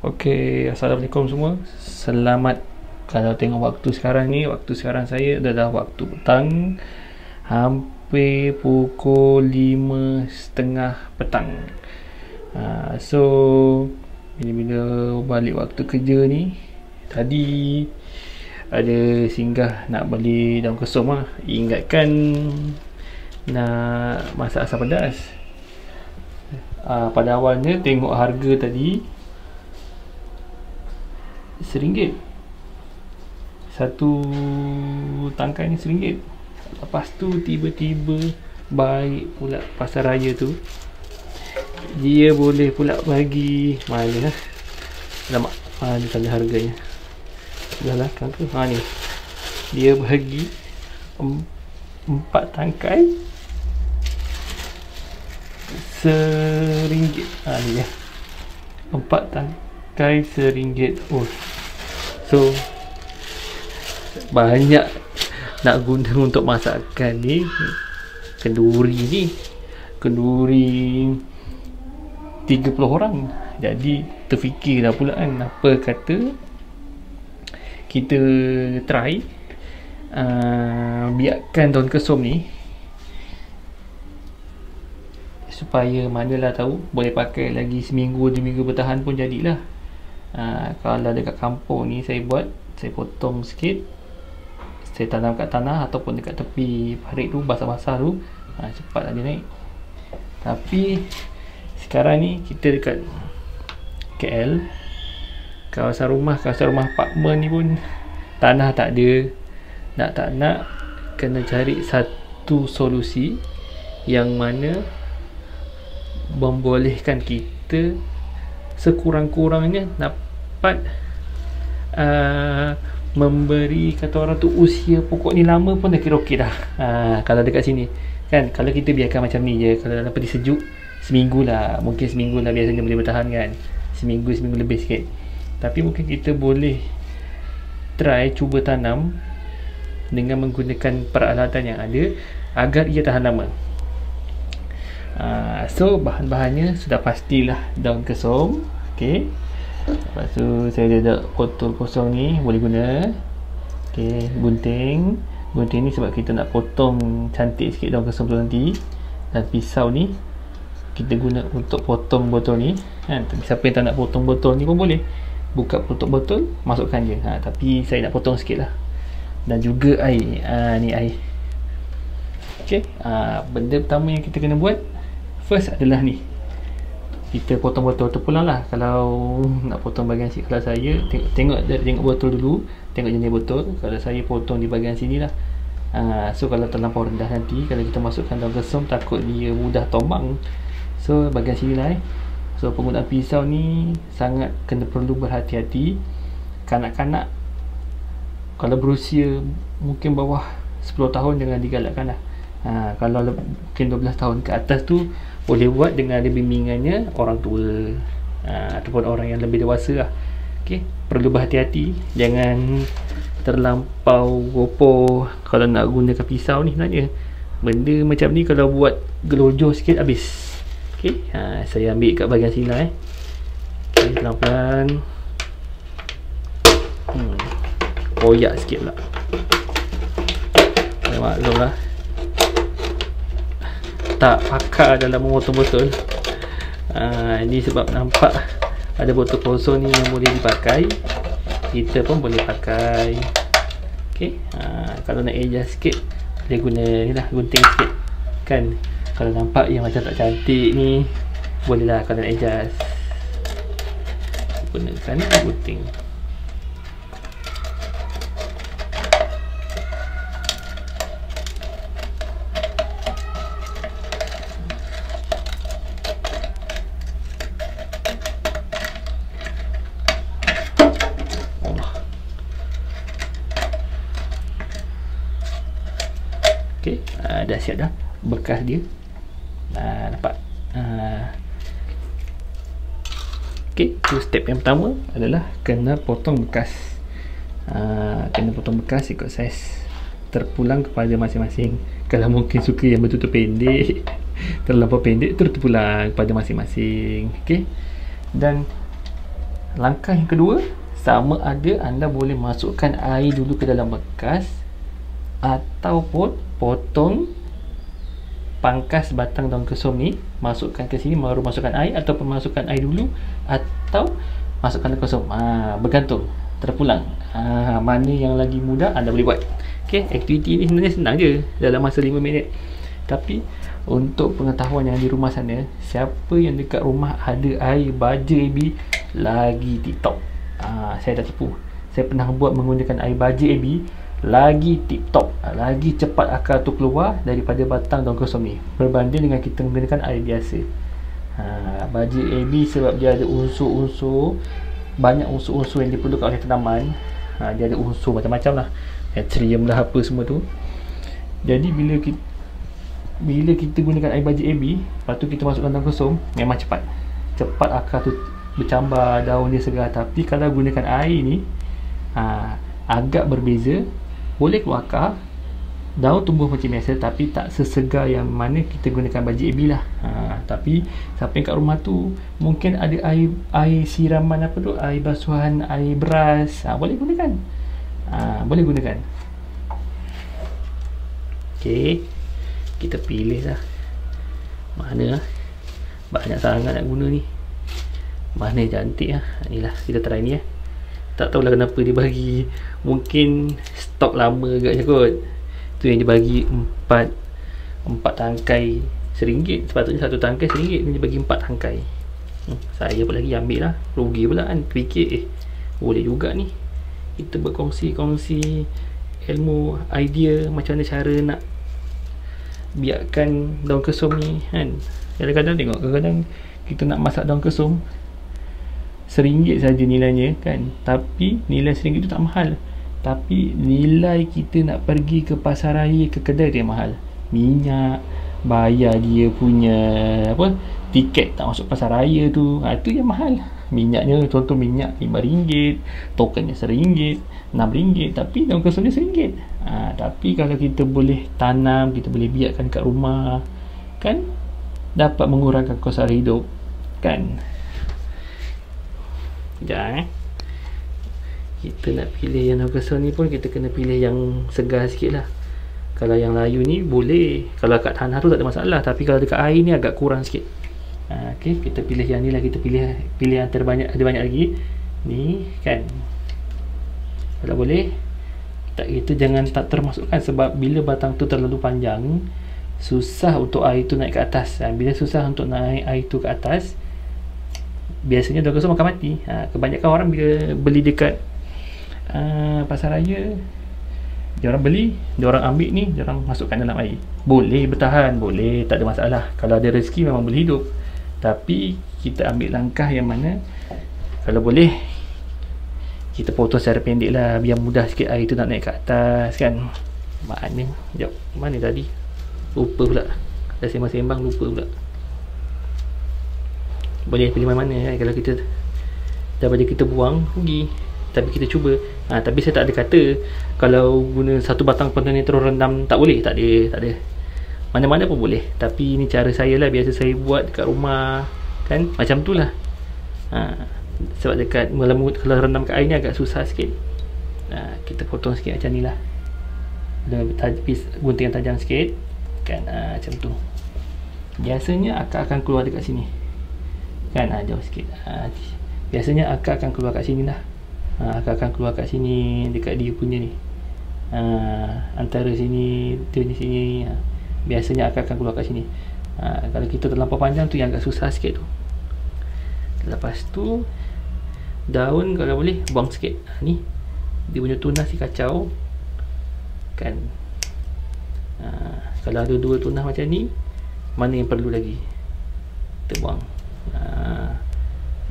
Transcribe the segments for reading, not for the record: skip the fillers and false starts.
Okey, Assalamualaikum semua. Selamat. Kalau tengok waktu sekarang ni, waktu sekarang saya adalah waktu petang, hampir pukul 5.30 petang. So bila-bila balik waktu kerja ni, tadi ada singgah nak beli daun kesum lah. Ingatkan nak masak asam pedas. Pada awalnya tengok harga tadi RM1. Satu tangkai ni RM1. Lepas tu tiba-tiba baik pula pasar raya tu, dia boleh pula bagi mana lah. Alamak, ni tanda harganya. Dah lah kan tu. Ni dia bagi 4 tangkai RM1. Ni ya, 4 tangkai RM1. Oh, so banyak nak guna untuk masakan ni. Kenduri 30 orang. Jadi terfikirlah pula kan, apa kata kita try biarkan daun kesum ni, supaya manalah tahu boleh pakai lagi seminggu 2 minggu bertahan pun jadilah. Kalau dekat kampung ni saya potong sikit, saya tanam kat tanah ataupun dekat tepi parit tu, basah-basah tu, cepatlah dia naik. Tapi sekarang ni kita dekat KL, kawasan rumah apartmen ni pun tanah tak ada. Nak tak nak kena cari satu solusi yang mana membolehkan kita sekurang-kurangnya dapat memberi, kata orang tu, usia pokok ni lama pun dah kira okey dah. Kalau dekat sini kan, kalau kita biarkan macam ni je, kalau dalam peti sejuk seminggu lah biasanya boleh bertahan kan, seminggu lebih sikit. Tapi mungkin kita boleh try cuba tanam dengan menggunakan peralatan yang ada agar ia tahan lama. So bahan-bahannya sudah pastilah daun kesum. Okay, lepas tu saya ada botol kosong ni, boleh guna. Okay, gunting ni sebab kita nak potong cantik sikit daun kesum tu nanti. Dan pisau ni kita guna untuk potong botol ni kan. Tapi siapa yang tak nak potong botol ni pun boleh buka tutup botol, masukkan je. Tapi saya nak potong sikit lah. Dan juga air. Ni air. Okay, benda pertama yang kita kena buat first adalah ni, kita potong botol terpulang lah. Kalau nak potong bahagian sini, kalau saya tengok botol dulu, tengok jenis botol. Kalau saya potong di bahagian sini lah. So kalau terlampau rendah nanti, kalau kita masukkan daun kesum, takut dia mudah tombang. So bahagian sini lah. So penggunaan pisau ni sangat kena perlu berhati-hati. Kanak-kanak kalau berusia mungkin bawah 10 tahun jangan digalakkan lah. Kalau mungkin 12 tahun ke atas tu boleh buat dengan ada bimbingannya orang tua ataupun orang yang lebih dewasa lah. Okay, perlu berhati-hati, jangan terlampau gopoh kalau nak gunakan pisau ni. Sebenarnya benda macam ni kalau buat gelojor sikit habis. Okay, saya ambil kat bahagian sini lah. Okay, pelan-pelan. Koyak sikit pula. Maklum lah, tak pakar dalam memotong botol. Ini sebab nampak ada botol kosong ni yang boleh dipakai, kita pun boleh pakai. Okay, kalau nak adjust sikit boleh guna ni lah, gunting sikit kan. Kalau nampak yang macam tak cantik ni, boleh lah kalau nak adjust, gunakan gunting. Okay, dah siap dah bekas dia. Nampak. Okay, tu step yang pertama adalah kena potong bekas. Kena potong bekas ikut saiz terpulang kepada masing-masing. Kalau mungkin suka yang betul-betul pendek, terlampau pendek, terpulang kepada masing-masing. Okay, dan Langkah yang kedua, sama ada anda boleh masukkan air dulu ke dalam bekas ataupun potong pangkas batang daun kesum ni, masukkan ke sini, baru masukkan air, ataupun masukkan air dulu atau masukkan daun kesum. Bergantung, terpulang. Mana yang lagi mudah anda boleh buat. Okay, aktiviti ni sebenarnya senang je, dalam masa 5 minit. Tapi untuk pengetahuan yang di rumah sana, siapa yang dekat rumah ada air baja AB, lagi TikTok. Saya dah tipu. Saya pernah buat menggunakan air baja AB, lagi tip-top, lagi cepat akar tu keluar daripada batang daun kesum ni, berbanding dengan kita menggunakan air biasa. Baja AB sebab dia ada unsur-unsur, banyak unsur-unsur yang diperlukan oleh tanaman. Dia ada unsur macam-macam lah, natrium lah, apa semua tu. Jadi bila kita gunakan air baja AB, lepas tu kita masukkan daun kesum, memang cepat akar tu bercambar, daun dia segar. Tapi kalau gunakan air ni, agak berbeza. Boleh keluar akar, daun tumbuh macam biasa, tapi tak sesegar yang mana kita gunakan baja AB lah. Tapi siapa yang kat rumah tu mungkin ada air siraman, apa tu, air basuhan, air beras, boleh gunakan. Boleh gunakan. Okay, kita pilih lah mana banyak sangat nak guna ni, mana cantik lah. Inilah, kita try ni. Tak tahulah kenapa dia bagi, mungkin stok lama agaknya kot. Tu yang dia bagi 4 tangkai RM1. Sepatutnya 1 tangkai RM1, dia bagi 4 tangkai. Saya pun lagi ambil lah, rugi pula kan. Fikir boleh juga ni kita berkongsi ilmu, idea macam mana cara nak biarkan daun kesum ni kan. Kadang-kadang tengok, kadang-kadang kita nak masak daun kesum RM1 saja nilainya kan, tapi nilai RM1 tu tak mahal. Tapi nilai kita nak pergi ke pasar raya, ke kedai, dia mahal. Minyak, bayar dia punya tiket tak masuk pasar raya tu, tu yang mahal. Minyaknya, contoh minyak RM5, tokennya RM1, RM6, tapi daun kesum dia RM1. Tapi kalau kita boleh tanam, kita boleh biarkan kat rumah kan, dapat mengurangkan kos sara hidup kan. Sekejap kita nak pilih yang daun kesum ni pun kita kena pilih yang segar sikit lah. Kalau yang layu ni boleh, kalau kat tanah tu tak ada masalah, tapi kalau dekat air ni agak kurang sikit. Okay, kita pilih yang ni lah. Kita pilih antara banyak, ada banyak lagi ni kan. Kalau boleh kita jangan tak termasukkan, sebab bila batang tu terlalu panjang, susah untuk air tu naik ke atas. Bila susah untuk naik air tu ke atas, biasanya daun kesum akan mati. Kebanyakan orang bila beli dekat pasar raya, dia orang beli, dia orang ambil ni, dia orang masukkan dalam air. Boleh bertahan, boleh, tak ada masalah. Kalau ada rezeki memang boleh hidup. Tapi kita ambil langkah yang mana kalau boleh kita potong secara pendek lah, biar mudah sikit air tu nak naik ke atas kan. Mana jap, mana tadi, lupa pula, dah sembang-sembang lupa pula. Boleh pilih mana-mana kan. Kalau kita daripada kita buang rugi, tapi kita cuba. Tapi saya tak ada kata kalau guna satu batang pontianak terus rendam tak boleh, tak ada. Mana-mana pun boleh. Tapi ni cara saya lah, biasa saya buat dekat rumah kan, macam tu lah. Sebab dekat kalau rendam kat air ni agak susah sikit. Kita potong sikit macam ni lah, gunting yang tajam sikit kan. Macam tu. Biasanya akar akan keluar dekat sini kan, jauh sikit. Biasanya akar akan keluar kat sini lah. Akar akan keluar kat sini, dekat dia punya ni, antara sini tu ni sini. Biasanya akar akan keluar kat sini. Kalau kita terlampau panjang tu yang agak susah sikit tu. Lepas tu daun kalau boleh buang sikit. Ni dia punya tunas si kacau kan. Kalau ada 2 tunas macam ni, mana yang perlu lagi kita buang.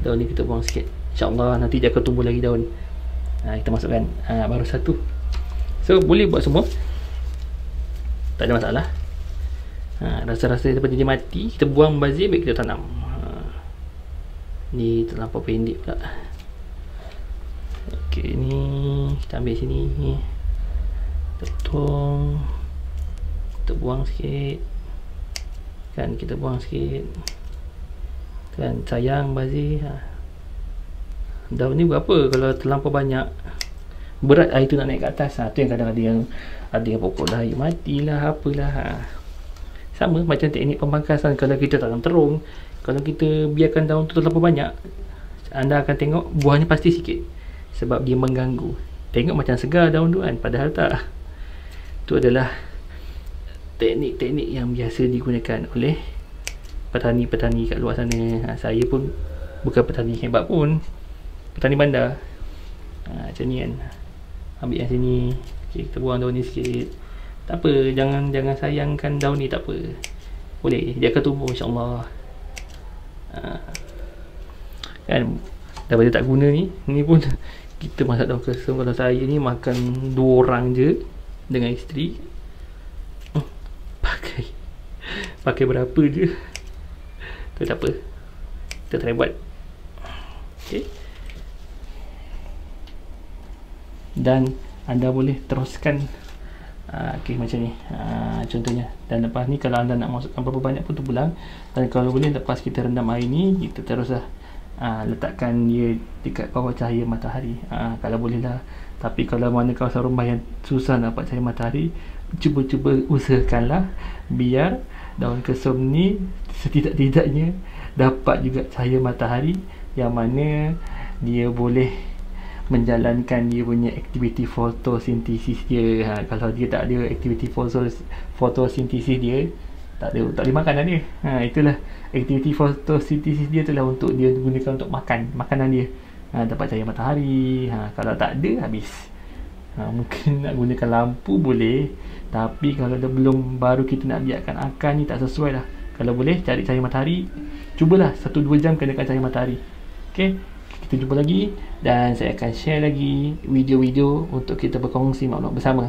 Daun ni kita buang sikit, InsyaAllah nanti dia akan tumbuh lagi daun. Kita masukkan baru satu. So boleh buat semua, tak ada masalah. Rasa-rasa daripada dia mati, kita buang bazir, baik kita tanam. Ni terlampau pendek pula. Okey, ni kita ambil sini, potong, kita buang sikit kan, kita buang sikit kan, sayang bazir. daun ni berapa kalau terlampau banyak berat air tu nak naik ke atas. Tu yang kadang ada yang pokok layu matilah apalah. Sama macam teknik pemangkasan, kalau kita tanam terung, kalau kita biarkan daun tu terlalu banyak, anda akan tengok buahnya pasti sikit sebab dia mengganggu. Tengok macam segar daun tu kan, padahal tak. Itu adalah teknik-teknik yang biasa digunakan oleh petani-petani kat luar sana. Saya pun bukan petani hebat pun, petani bandar. Macam ni kan, ambil yang sini, okay, kita buang daun ni sikit. Tak apa, jangan sayangkan daun ni, tak apa, boleh, dia akan tumbuh insyaAllah. Kan, daripada tak guna ni pun kita masak daun kesum. Kalau saya ni makan 2 orang je dengan isteri, pakai berapa je tu, tak apa, kita try buat. Okay, dan anda boleh teruskan okay, macam ni contohnya. Dan lepas ni kalau anda nak masukkan berapa banyak pun terpulang. Dan kalau boleh lepas kita rendam air ni, kita teruslah letakkan dia dekat bawah cahaya matahari, kalau boleh lah. Tapi kalau mana kawasan rumah yang susah dapat cahaya matahari, cuba usahakanlah biar daun kesum ni setidak-tidaknya dapat juga cahaya matahari, yang mana dia boleh menjalankan dia punya aktiviti fotosintesis dia. Kalau dia tak ada aktiviti fotosintesis dia, tak boleh makan dah dia. Itulah aktiviti fotosintesis dia, itulah untuk dia gunakan untuk makan makanan dia. Dapat cahaya matahari. Kalau tak ada, habis. Mungkin nak gunakan lampu boleh, tapi kalau dah belum, baru kita nak biarkan akar ni, tak sesuai lah. Kalau boleh cari cahaya matahari, cubalah 1-2 jam kenakan cahaya matahari. Okay, kita jumpa lagi, dan saya akan share lagi video-video untuk kita berkongsi maklumat bersama.